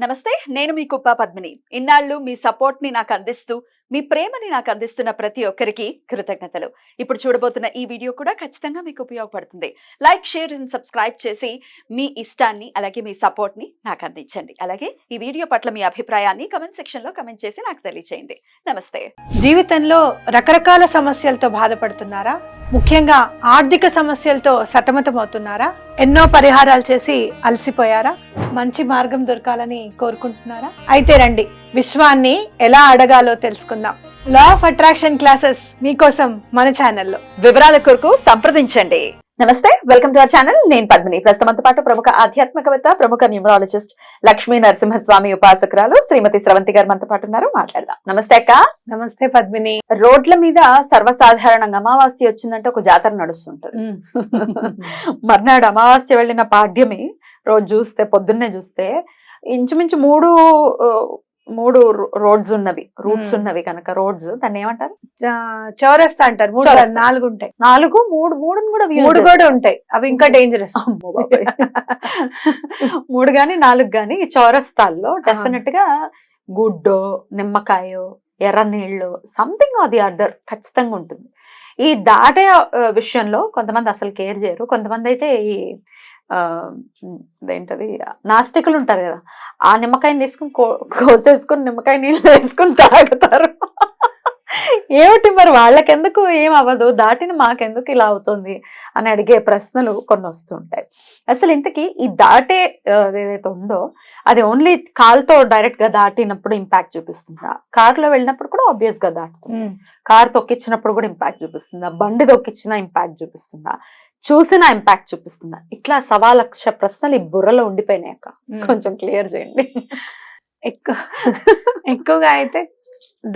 నమస్తే, నేను మీ కుప్ప పద్మిని. ఇన్నాళ్ళు మీ సపోర్ట్ ని నాకు అందిస్తూ, మీ ప్రేమని నాకు అందిస్తున్న ప్రతి ఒక్కరికి కృతజ్ఞతలు. ఇప్పుడు చూడబోతున్న ఈ వీడియో కూడా ఖచ్చితంగా మీకు ఉపయోగపడుతుంది. లైక్, షేర్ అండ్ సబ్స్క్రైబ్ చేసి మీ ఇష్టాన్ని అలాగే మీ సపోర్ట్ ని నాకు అందించండి. అలాగే ఈ వీడియో పట్ల మీ అభిప్రాయాన్ని కమెంట్ సెక్షన్ లో కమెంట్ చేసి నాకు తెలియజేయండి. నమస్తే. జీవితంలో రకరకాల సమస్యలతో బాధపడుతున్నారా? ముఖ్యంగా ఆర్థిక సమస్యలతో సతమతమవుతున్నారా? ఎన్నో పరిహారాలు చేసి అలసిపోయారా? మంచి మార్గం దొరకాలని కోరుకుంటున్నారా? అయితే రండి, విశ్వాన్ని ఎలా అడగాలో తెలుసుకుందాం. లా ఆఫ్ అట్రాక్షన్ క్లాసెస్ మీకోసం మన ఛానల్లో. వివరాల కొరకు సంప్రదించండి. నమస్తే, వెల్కమ్ టు అవర్ ఛానల్. నేను పద్మిని. ప్రస్తుతంతో పాటు ప్రముఖ ఆధ్యాత్మికవేత్త, ప్రముఖ న్యూమరాలజిస్ట్ లక్ష్మీ నరసింహస్వామి ఉపాసకురాలు శ్రీమతి స్రవంతి గారు మనతో పాటు ఉన్నారు. మాట్లాడదాం. నమస్తే అక్క. నమస్తే పద్మిని. రోడ్ల మీద సర్వసాధారణంగా అమావాస్య వచ్చిందంటే ఒక జాతర నడుస్తుంటది. మర్నాడు అమావాస్య వెళ్ళిన పాడ్యమి రోజు చూస్తే, పొద్దున్నే చూస్తే ఇంచుమించు మూడు రోడ్స్ ఉన్నవి, రూట్స్ ఉన్నవి కనుక రోడ్స్ దాన్ని ఏమంటారు? చౌరస్తా అంటారు. నాలుగు ఉంటాయి. మూడు కూడా ఉంటాయి. అవి ఇంకా డేంజరస్. 3 గాని 4 గాని చౌరస్తాల్లో డెఫినెట్ గా గుడ్డో, నిమ్మకాయో, ఎర్ర నీళ్ళు, సంథింగ్ అది అదర్ ఖచ్చితంగా ఉంటుంది. ఈ దాటే విషయంలో కొంతమంది అసలు కేర్ చేయరు. కొంతమంది అయితే ఈ ఏంటది నాస్తికులు ఉంటారు కదా, ఆ నిమ్మకాయని తీసుకుని కోసేసుకుని నిమ్మకాయ నీళ్ళు వేసుకుని తాగుతారు. ఏమిటి మరి వాళ్ళకెందుకు ఏం అవ్వదు, దాటిని మాకెందుకు ఇలా అవుతుంది అని అడిగే ప్రశ్నలు కొన్ని వస్తుంటాయి. అసలు ఇంతకీ ఈ దాటే ఏదైతే ఉందో అది ఓన్లీ కాల్తో డైరెక్ట్ గా దాటినప్పుడు ఇంపాక్ట్ చూపిస్తుందా? కారులో వెళ్ళినప్పుడు కూడా ఆబ్వియస్ గా దాటుతుంది. కారు తొక్కిచ్చినప్పుడు కూడా ఇంపాక్ట్ చూపిస్తుందా? బండి తొక్కిచ్చినా ఇంపాక్ట్ చూపిస్తుందా? చూసిన ఇంపాక్ట్ చూపిస్తుందా? ఇట్లా 1,00,000 ప్రశ్నలు ఈ బుర్రలో ఉండిపోయినాయక కొంచెం క్లియర్ చేయండి. ఎక్కువగా అయితే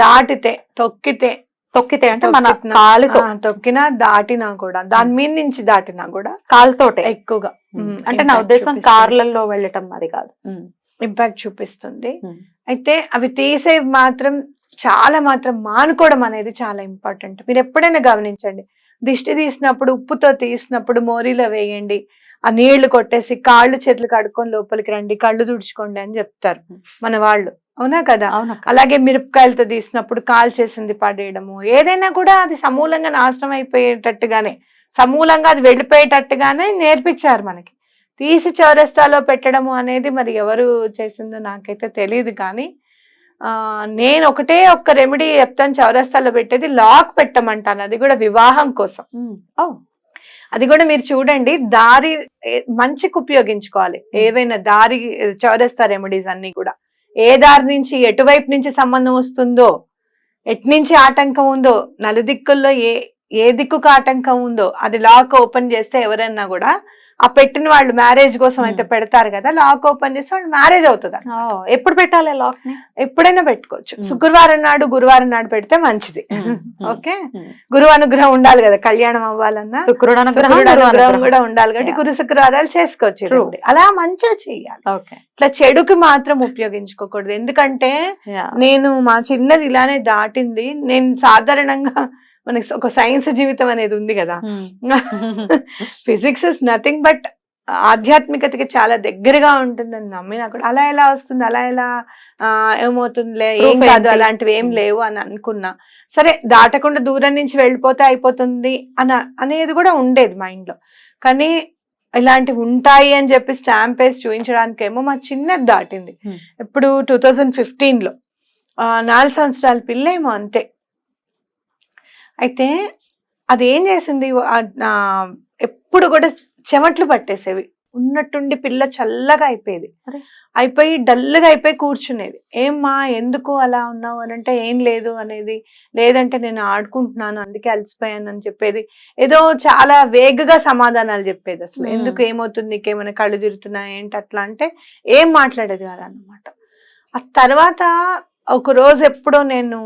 దాటితే, తొక్కితే అంటే మన కాలుతో తొక్కినా దాటినా కూడా, దాని మీద నుంచి దాటినా కూడా కాలుతోటే ఎక్కువగా. అంటే నా ఉద్దేశం కార్లలో వెళ్ళటం అది కాదు, ఇంపాక్ట్ చూపిస్తుంది. అయితే అవి తీసే మాత్రం మాత్రం మానుకోవడం అనేది చాలా ఇంపార్టెంట్. మీరు ఎప్పుడైనా గమనించండి, దిష్టి తీసినప్పుడు, ఉప్పుతో తీసినప్పుడు మోరీలో వేయండి, ఆ నీళ్లు కొట్టేసి కాళ్ళు చేతులు కడుక్కొని లోపలికి రండి, కళ్ళు తుడుచుకోండి అని చెప్తారు మన వాళ్ళు. అవునా కదా? అలాగే మిరపకాయలతో తీసినప్పుడు కాల్ చేసింది పడేయడము, ఏదైనా కూడా అది సమూలంగా నాశనం అయిపోయేటట్టుగానే, సమూలంగా అది వెళ్ళిపోయేటట్టుగానే నేర్పించారు మనకి. తీసి చౌరస్తాలో పెట్టడము అనేది మరి ఎవరు చేసిందో నాకైతే తెలియదు. కానీ నేను ఒక్క రెమెడీ చెప్తాను, చౌరస్తాలో పెట్టేది లాక్ పెట్టమంటాను. అది కూడా వివాహం కోసం. అది కూడా మీరు చూడండి, దారి మంచికి ఉపయోగించుకోవాలి. ఏవైనా దారి చౌరస్తా రెమెడీస్ అన్ని కూడా ఏ దారి నుంచి, ఎటువైపు నుంచి సంబంధం వస్తుందో, ఎటు నుంచి ఆటంకం ఉందో, నలుదిక్కుల్లో ఏ దిక్కుకు ఆటంకం ఉందో అది లాక్ ఓపెన్ చేస్తే ఎవరైనా కూడా, ఆ పెట్టిన వాళ్ళు మ్యారేజ్ కోసం అయితే పెడతారు కదా, లాక్ ఓపెన్ చేస్తే వాళ్ళు మ్యారేజ్ అవుతుంది. ఎప్పుడు పెట్టాలి లాక్ ని? ఎప్పుడైనా పెట్టుకోవచ్చు. శుక్రవారం నాడు, గురువారం నాడు పెడితే మంచిది. ఓకే, గురువు అనుగ్రహం ఉండాలి కదా కళ్యాణం అవ్వాలన్నా, శుక్రుడు అనుగ్రహం కూడా ఉండాలి కాబట్టి గురు శుక్రవారాలు చేసుకోవచ్చు. అలా మంచిగా చెయ్యాలి. ఇట్లా చెడుకి మాత్రం ఉపయోగించుకోకూడదు. ఎందుకంటే నేను మా చిన్నది ఇలానే దాటింది. నేను సాధారణంగా మనకి ఒక సైన్స్ జీవితం అనేది ఉంది కదా, ఫిజిక్స్ ఇస్ నథింగ్ బట్ ఆధ్యాత్మికతకి చాలా దగ్గరగా ఉంటుందని నమ్మినా కూడా అలా ఎలా వస్తుంది, అలా ఎలా ఏమవుతుందిలే, ఏం కాదు, అలాంటివి ఏం లేవు అని అనుకున్నా. సరే, దాటకుండా దూరం నుంచి వెళ్ళిపోతే అయిపోతుంది అనేది కూడా ఉండేది మైండ్ లో. కానీ ఇలాంటివి ఉంటాయి అని చెప్పి స్టాంప్ వేసి చూపించడానికేమో మా చిన్నది దాటింది. ఇప్పుడు 2015లో 4 సంవత్సరాల పిల్లేమో అంతే. అయితే అదేం చేసింది, ఎప్పుడు కూడా చెమట్లు పట్టేసేవి, ఉన్నట్టుండి పిల్ల చల్లగా అయిపోయి డల్గా అయిపోయి కూర్చునేది. ఏమ్మా ఎందుకు అలా ఉన్నావు అని అంటే, ఏం లేదు అనేది, లేదంటే నేను ఆడుకుంటున్నాను అందుకే అలసిపోయాను అని చెప్పేది. ఏదో చాలా వేగగా సమాధానాలు చెప్పేది. అసలు ఎందుకు, ఏమవుతుంది, నీకేమైనా కళ్ళు తిరుగుతున్నాయి ఏంటి అట్లా అంటే ఏం మాట్లాడేది కాదన్నమాట. ఆ తర్వాత ఒక రోజు ఎప్పుడో నేను,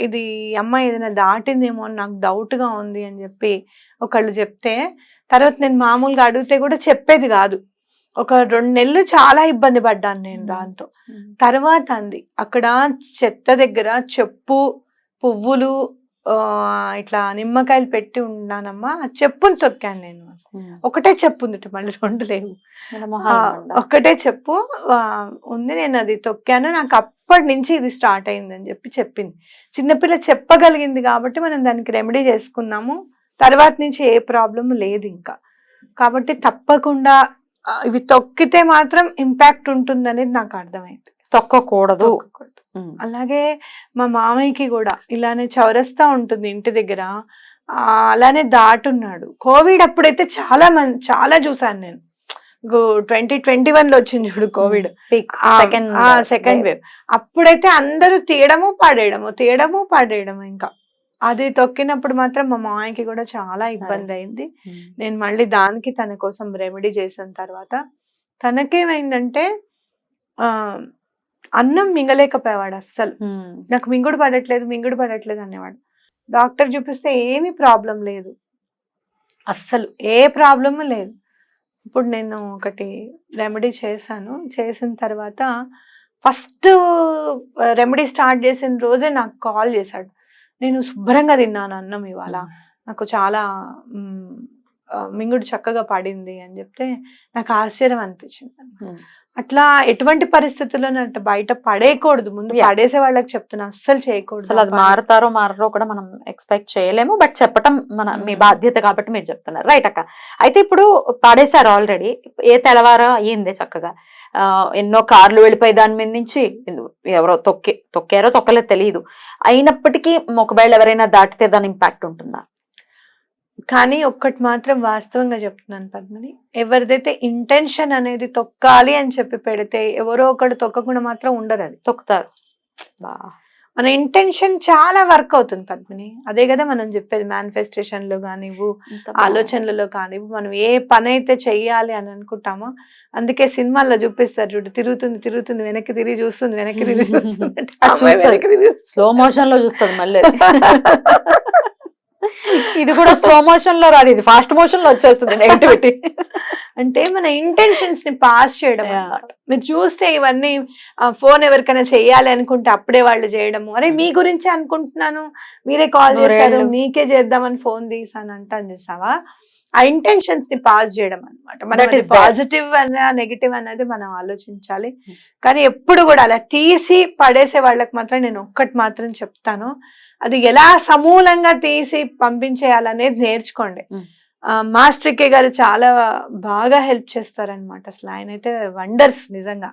ఇది అమ్మాయి ఏదైనా దాటిందేమో అని నాకు డౌట్ గా ఉంది అని చెప్పి ఒకళ్ళు చెప్తే, తర్వాత నేను మామూలుగా అడిగితే కూడా చెప్పేది కాదు. ఒక 2 నెలలు చాలా ఇబ్బంది పడ్డాను నేను దాంతో. తర్వాత అంది, అక్కడ చెత్త దగ్గర చెప్పు, పువ్వులు, ఇట్లా నిమ్మకాయలు పెట్టి ఉన్నానమ్మా, ఆ చెప్పుని తొక్కాను నేను. ఒకటే చెప్పు ఉంది, మళ్ళీ రెండు లేవు. ఒకటే చెప్పు ఉంది, నేను అది తొక్కాను, నాకు అప్పటి నుంచి ఇది స్టార్ట్ అయింది అని చెప్పింది. చిన్నపిల్ల చెప్పగలిగింది కాబట్టి మనం దానికి రెమెడీ చేసుకున్నాము. తర్వాత నుంచి ఏ ప్రాబ్లం లేదు ఇంకా. కాబట్టి తప్పకుండా ఇవి తొక్కితే మాత్రం ఇంపాక్ట్ ఉంటుంది అనేది నాకు అర్థమైంది. తొక్కకూడదు. అలాగే మా మామయ్యకి కూడా ఇలానే చౌరస్తా ఉంటుంది ఇంటి దగ్గర, అలానే దాటున్నాడు. కోవిడ్ అప్పుడైతే చాలా చూసాను నేను. 2021 లో వచ్చింది చూడు కోవిడ్, సెకండ్ వేవ్. అప్పుడైతే అందరూ తీయడము పడేయడము. ఇంకా అది తొక్కినప్పుడు మాత్రం మా మామయ్యకి కూడా చాలా ఇబ్బంది అయింది. నేను మళ్ళీ దానికి తన కోసం రెమెడీ చేసిన తర్వాత తనకేమైందంటే అన్నం మింగలేకపోయేవాడు అస్సలు. నాకు మింగుడు పడట్లేదు అనేవాడు. డాక్టర్ చూపిస్తే ఏమీ ప్రాబ్లం లేదు, అస్సలు ఏ ప్రాబ్లము లేదు. ఇప్పుడు నేను ఒకటి రెమెడీ చేసిన తర్వాత ఫస్ట్ రెమెడీ స్టార్ట్ చేసిన రోజే నాకు కాల్ చేశాడు. నేను శుభ్రంగా తిన్నాను అన్నం ఇవాళ, నాకు చాలా మింగుడు చక్కగా పడింది అని చెప్తే నాకు ఆశ్చర్యం అనిపించింది. అట్లా ఎటువంటి పరిస్థితుల్లో బయట పడేయకూడదు. ముందు పడేసే వాళ్ళకి చెప్తున్నా, అస్సలు చేయకూడదు. అసలు అది మారో కూడా మనం ఎక్స్పెక్ట్ చేయలేము, బట్ చెప్పటం మీ బాధ్యత కాబట్టి మీరు చెప్తున్నారు. రైట్ అక్క. అయితే ఇప్పుడు పడేశారు ఆల్రెడీ, ఏ తెల్లవారో అయ్యింది చక్కగా, ఎన్నో కార్లు వెళ్ళిపోయి దాని మీద నుంచి ఎవరో తొక్కారో తొక్కలేదు తెలియదు. అయినప్పటికీ ఒకవేళ ఎవరైనా దాటితే దాని ఇంపాక్ట్ ఉంటుందా? కానీ ఒక్కటి మాత్రం వాస్తవంగా చెప్తున్నాను పద్మిని, ఎవరిదైతే ఇంటెన్షన్ అనేది తొక్కాలి అని చెప్పి పెడితే ఎవరో ఒకటి తొక్కకుండా మాత్రం ఉండరు, అది తొక్కుతారు. మన ఇంటెన్షన్ చాలా వర్క్ అవుతుంది పద్మిని. అదే కదా మనం చెప్పేది, మేనిఫెస్టేషన్ లో కానివ్వు, ఆలోచనలలో కానివ్వు, మనం ఏ పని అయితే చెయ్యాలి అని అనుకుంటామో, అందుకే సినిమాల్లో చూపిస్తారు చూడు, తిరుగుతుంది వెనక్కి తిరిగి చూస్తుంది, స్లో మోషన్ లో చూస్తుంది మళ్ళీ. ఇది కూడా స్లో మోషన్ లో రాదు, ఇది ఫాస్ట్ మోషన్ లో వచ్చేస్తుంది నెగటివిటీ. అంటే మన ఇంటెన్షన్స్ ని పాస్ చేయడం అన్నమాట. మీరు చూస్తే ఇవన్నీ ఫోన్ ఎవరికైనా చెయ్యాలి అనుకుంటే అప్పుడే వాళ్ళు చేయడము, అరే మీ గురించి అనుకుంటున్నాను, మీరే కాల్ చేశారు, మీకే చేద్దామని ఫోన్ తీసాను అంటాను చేసావా. ఆ ఇంటెన్షన్స్ ని పాస్ చేయడం అనమాట. మన పాజిటివ్ అన్న నెగిటివ్ అనేది మనం ఆలోచించాలి. కానీ ఎప్పుడు కూడా అలా తీసి పడేసే వాళ్ళకి మాత్రం నేను ఒక్కటి మాత్రం చెప్తాను, అది ఎలా సమూలంగా తీసి పంపించేయాలనేది నేర్చుకోండి. మాస్టర్ కే గారు చాలా బాగా హెల్ప్ చేస్తారనమాట. అసలు ఆయన అయితే వండర్స్ నిజంగా.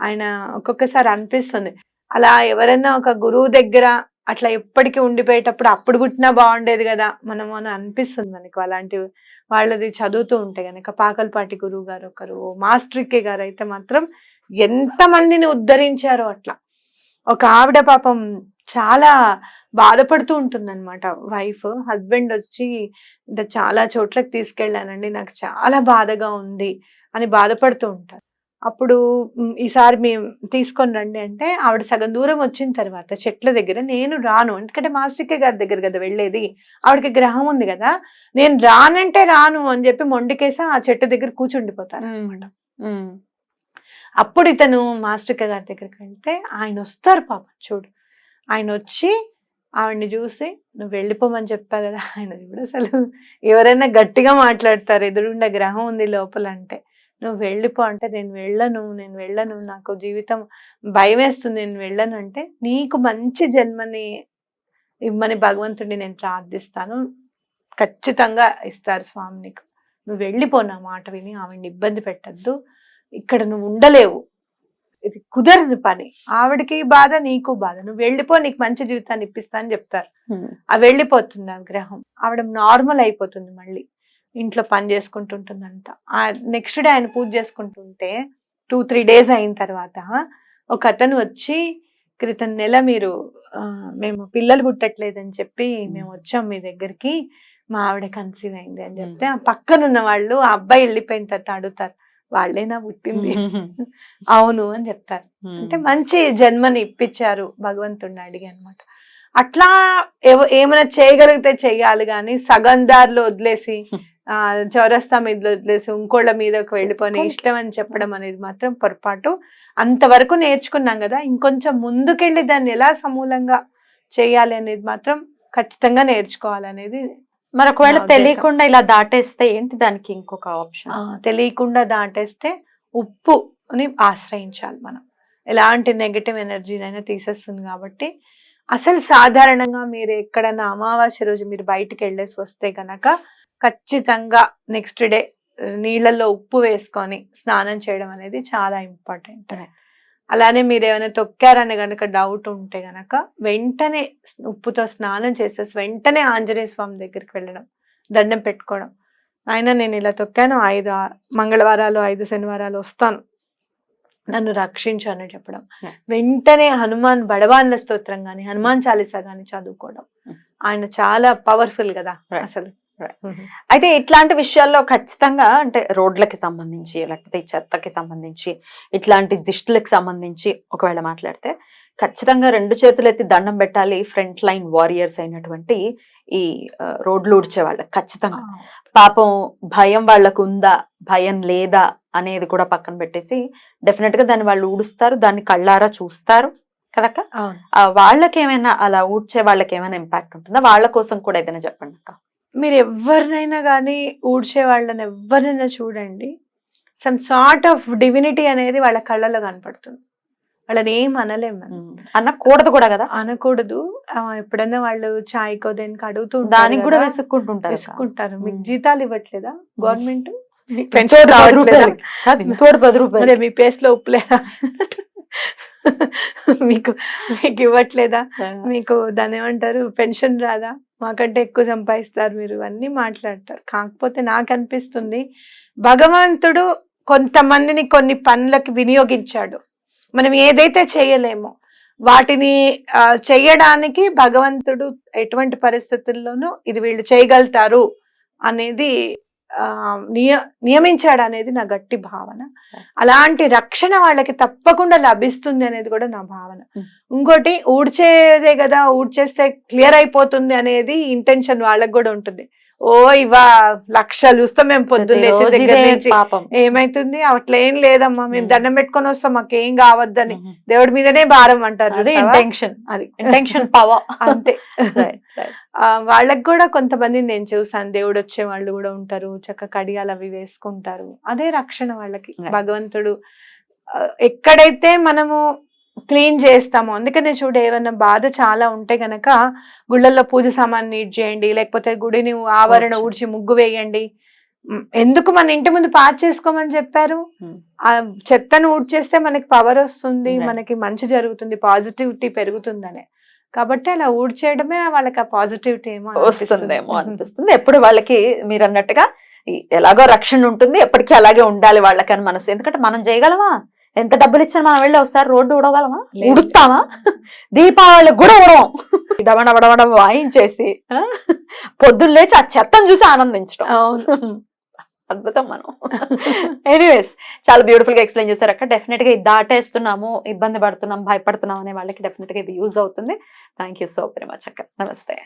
ఆయన ఒక్కొక్కసారి అనిపిస్తుంది, అలా ఎవరైనా ఒక గురువు దగ్గర అట్లా ఎప్పటికీ ఉండిపోయేటప్పుడు అప్పుడు పుట్టినా బాగుండేది కదా మనం అని అనిపిస్తుంది మనకు. అలాంటి వాళ్ళది చదువుతూ ఉంటే గనక, పాకల్పాటి గురువు గారు ఒకరు, మాస్టర్ కే గారు అయితే మాత్రం ఎంత మందిని ఉద్ధరించారో. అట్లా ఒక ఆవిడ పాపం చాలా బాధపడుతూ ఉంటుంది అనమాట. వైఫ్, హస్బెండ్ వచ్చి అంటే చాలా చోట్లకి తీసుకెళ్ళానండి, నాకు చాలా బాధగా ఉంది అని బాధపడుతూ ఉంటారు. అప్పుడు ఈసారి మేము తీసుకొని రండి అంటే ఆవిడ సగం దూరం వచ్చిన తర్వాత చెట్ల దగ్గర, నేను రాను, ఎందుకంటే మాస్టర్ గారి దగ్గర కదా వెళ్ళేది, ఆవిడకి గ్రహం ఉంది కదా, నేను రానంటే రాను అని చెప్పి మొండికేసి ఆ చెట్టు దగ్గర కూర్చుండిపోతారు అనమాట. అప్పుడు ఇతను మాస్టర్ గారి దగ్గరికి వెళ్తే ఆయన వస్తారు పాప, చూడు ఆయన వచ్చి ఆవిడ్ని చూసి, నువ్వు వెళ్ళిపోమని చెప్పా కదా. ఆయన చూడు అసలు ఎవరైనా గట్టిగా మాట్లాడతారు, ఎదురుండే గ్రహం ఉంది లోపల అంటే, నువ్వు వెళ్ళిపో అంటే నేను వెళ్ళను, నాకు జీవితం భయం వేస్తుంది, నేను వెళ్ళను అంటే, నీకు మంచి జన్మని ఇమ్మని భగవంతుడిని నేను ప్రార్థిస్తాను, ఖచ్చితంగా ఇస్తారు స్వామి నీకు, నువ్వు వెళ్ళిపో, నా మాట విని ఆవిడ్ని ఇబ్బంది పెట్టద్దు, ఇక్కడ నువ్వు ఉండలేవు, ఇది కుదరని పని, ఆవిడకి బాధ నీకు బాధ, నువ్వు వెళ్ళిపో, నీకు మంచి జీవితాన్ని ఇప్పిస్తా అని చెప్తారు. ఆ వెళ్ళిపోతుంది ఆ గ్రహం, ఆవిడ నార్మల్ అయిపోతుంది, మళ్ళీ ఇంట్లో పని చేసుకుంటుంటుందంట. ఆ నెక్స్ట్ డే ఆయన పూజ చేసుకుంటుంటే 2-3 days అయిన తర్వాత ఒక అతను వచ్చి, క్రితం నెల మీరు మేము పిల్లలు పుట్టట్లేదని చెప్పి మేము వచ్చాం మీ దగ్గరికి, మా ఆవిడ కన్సీవ్ అయింది అని చెప్తే, ఆ పక్కనున్న వాళ్ళు ఆ అబ్బాయి వెళ్ళిపోయిన తర్వాత అడుగుతారు, వాళ్ళేనా పుట్టింది? అవును అని చెప్తారు. అంటే మంచి జన్మని ఇప్పించారు భగవంతుడిని అడిగి అనమాట. అట్లా ఏమైనా చేయగలిగితే చెయ్యాలి, కానీ సగం దారిలో వదిలేసి, చౌరస్తా మీద వదిలేసి ఇంకోళ్ళ మీదకి వెళ్ళిపోయి ఇష్టం అని చెప్పడం అనేది మాత్రం పొరపాటు. అంతవరకు నేర్చుకున్నాం కదా, ఇంకొంచెం ముందుకెళ్ళి దాన్ని ఎలా సమూలంగా చేయాలి అనేది మాత్రం ఖచ్చితంగా నేర్చుకోవాలనేది మరి ఒకవేళ నా ఉద్దేశం. తెలియకుండా ఇలా దాటేస్తే ఏంటి దానికి ఇంకొక ఆప్షన్? తెలియకుండా దాటేస్తే ఉప్పుని ఆశ్రయించాలి మనం. ఎలాంటి నెగటివ్ ఎనర్జీనైనా తీసేస్తుంది కాబట్టి అసలు సాధారణంగా మీరు ఎక్కడైనా అమావాస్య రోజు మీరు బయటికి వెళ్ళేసి వస్తే గనక ఖచ్చితంగా నెక్స్ట్ డే నీళ్ళల్లో ఉప్పు వేసుకొని స్నానం చేయడం అనేది చాలా ఇంపార్టెంట్. Right. అలానే మీరు ఏమైనా తొక్కారని గనక డౌట్ ఉంటే గనక వెంటనే ఉప్పుతో స్నానం చేసేసి వెంటనే ఆంజనేయ స్వామి దగ్గరికి వెళ్ళడం, దండం పెట్టుకోవడం. ఆయన నేను ఇలా తొక్కాను, 5 మంగళవారాలు 5 శనివారాలు వస్తాను, నన్ను రక్షించు అని చెప్పడం. Yeah. వెంటనే హనుమాన్ బడవాన్ల స్తోత్రం గాని హనుమాన్ చాలీసా గాని చదువుకోవడం. ఆయన చాలా పవర్ఫుల్ కదా Right. అసలు. Right. అయితే ఇట్లాంటి విషయాల్లో ఖచ్చితంగా అంటే రోడ్లకి సంబంధించి లేకపోతే ఈ చెత్తకి సంబంధించి ఇట్లాంటి దిష్టులకు సంబంధించి ఒకవేళ మాట్లాడితే ఖచ్చితంగా 2 చేతులు ఎత్తి దండం పెట్టాలి ఫ్రంట్ లైన్ వారియర్స్ అయినటువంటి ఈ రోడ్లు ఊడ్చే వాళ్ళకి. ఖచ్చితంగా పాపం భయం వాళ్ళకు ఉందా భయం లేదా అనేది కూడా పక్కన పెట్టేసి డెఫినెట్ గా దాన్ని వాళ్ళు ఊడుస్తారు, దాన్ని కళ్ళారా చూస్తారు కదక్క. అవును. వాళ్ళకి ఏమైనా అలా ఊడ్చే వాళ్ళకి ఏమైనా ఇంపాక్ట్ ఉంటుందా? వాళ్ళ కోసం కూడా ఏదైనా చెప్పండి అక్క. మీరు ఎవరినైనా కానీ ఊడ్చే వాళ్ళని ఎవరినైనా చూడండి, సమ్ సార్ట్ ఆఫ్ డివినిటీ అనేది వాళ్ళ కళ్ళలో కనపడుతుంది. వాళ్ళని ఏం అనలేము మనం. అనకూడదు కూడా కదా, అనకూడదు. ఎప్పుడైనా వాళ్ళు చాయ్కో దేనికి అడుగుతూ దానికి కూడా విసుక్కుంటుంటారు. విసుక్కుంటారు. మీకు జీతాలు ఇవ్వట్లేదా గవర్నమెంట్? ఇంకోటి 10 రూపాయలు కాదు, ఇంకోటి 10 రూపాయలు. మీ పేస్ట్ లో ఉప్పులేదా? మీకు ఇవ్వట్లేదా? మీకు దాని ఏమంటారు పెన్షన్ రాదా? మాకంటే ఎక్కువ సంపాదిస్తారు మీరు, అన్ని మాట్లాడతారు. కాకపోతే నాకు అనిపిస్తుంది భగవంతుడు కొంతమందిని కొన్ని పనులకి వినియోగించాడు. మనం ఏదైతే చేయలేమో వాటిని చెయ్యడానికి భగవంతుడు ఎటువంటి పరిస్థితుల్లోనూ ఇది వీళ్ళు చేయగలుగుతారు అనేది నియమించాడు అనేది నా గట్టి భావన. అలాంటి రక్షణ వాళ్ళకి తప్పకుండా లభిస్తుంది అనేది కూడా నా భావన. ఇంకోటి ఊడ్చేదే కదా, ఊడ్చేస్తే క్లియర్ అయిపోతుంది అనేది ఇంటెన్షన్ వాళ్ళకి కూడా ఉంటుంది. ఓ ఇవా లక్షలు చూస్తాం మేము పొద్దున్న లేచే దగ్గర నుంచి, ఏమైతుంది అట్లా ఏం లేదమ్మా, మేము దండం పెట్టుకొని వస్తాం మాకేం కావద్దని, దేవుడి మీదనే భారం అంటారు. అది అంతే. వాళ్ళకి కూడా కొంతమంది నేను చూసాను, దేవుడు వచ్చే వాళ్ళు కూడా ఉంటారు, చక్క కడియాలు అవి వేసుకుంటారు. అదే రక్షణ వాళ్ళకి. భగవంతుడు ఎక్కడైతే మనము క్లీన్ చేస్తాము. అందుకనే చూడు, ఏమన్నా బాధ చాలా ఉంటే గనక గుళ్ళల్లో పూజ సామాన్ నీట్ చేయండి, లేకపోతే గుడిని ఆవరణ ఊడ్చి ముగ్గు వేయండి. ఎందుకు మన ఇంటి ముందు పాత చేసుకోమని చెప్పారు? ఆ చెత్తను ఊడ్చేస్తే మనకి పవర్ వస్తుంది, మనకి మంచి జరుగుతుంది, పాజిటివిటీ పెరుగుతుందనే. కాబట్టి అలా ఊడ్చేయడమే వాళ్ళకి ఆ పాజిటివిటీ ఏమో అనిపిస్తుంది. ఎప్పుడు వాళ్ళకి మీరు అన్నట్టుగా ఎలాగో రక్షణ ఉంటుంది, ఎప్పటికీ అలాగే ఉండాలి వాళ్ళకని మనసు. ఎందుకంటే మనం చేయగలమా? ఎంత డబ్బులు ఇచ్చినా మనం వెళ్ళి ఒకసారి రోడ్డు ఊడగలమా? ఊడుస్తామా? దీపావళికి కూడా ఊడవం. డబడబడబడ వాయించేసి పొద్దున్న లేచి ఆ చెత్తను చూసి ఆనందించడం అద్భుతం మనం. ఎనీవేస్, చాలా బ్యూటిఫుల్ గా ఎక్స్ప్లెయిన్ చేశారు అక్క. డెఫినెట్ గా ఇది దాటేస్తున్నాము, ఇబ్బంది పడుతున్నాం, భయపడుతున్నాం అనే వాళ్ళకి డెఫినెట్ గా ఇది యూజ్ అవుతుంది. Thank you so very much అక్క. నమస్తే.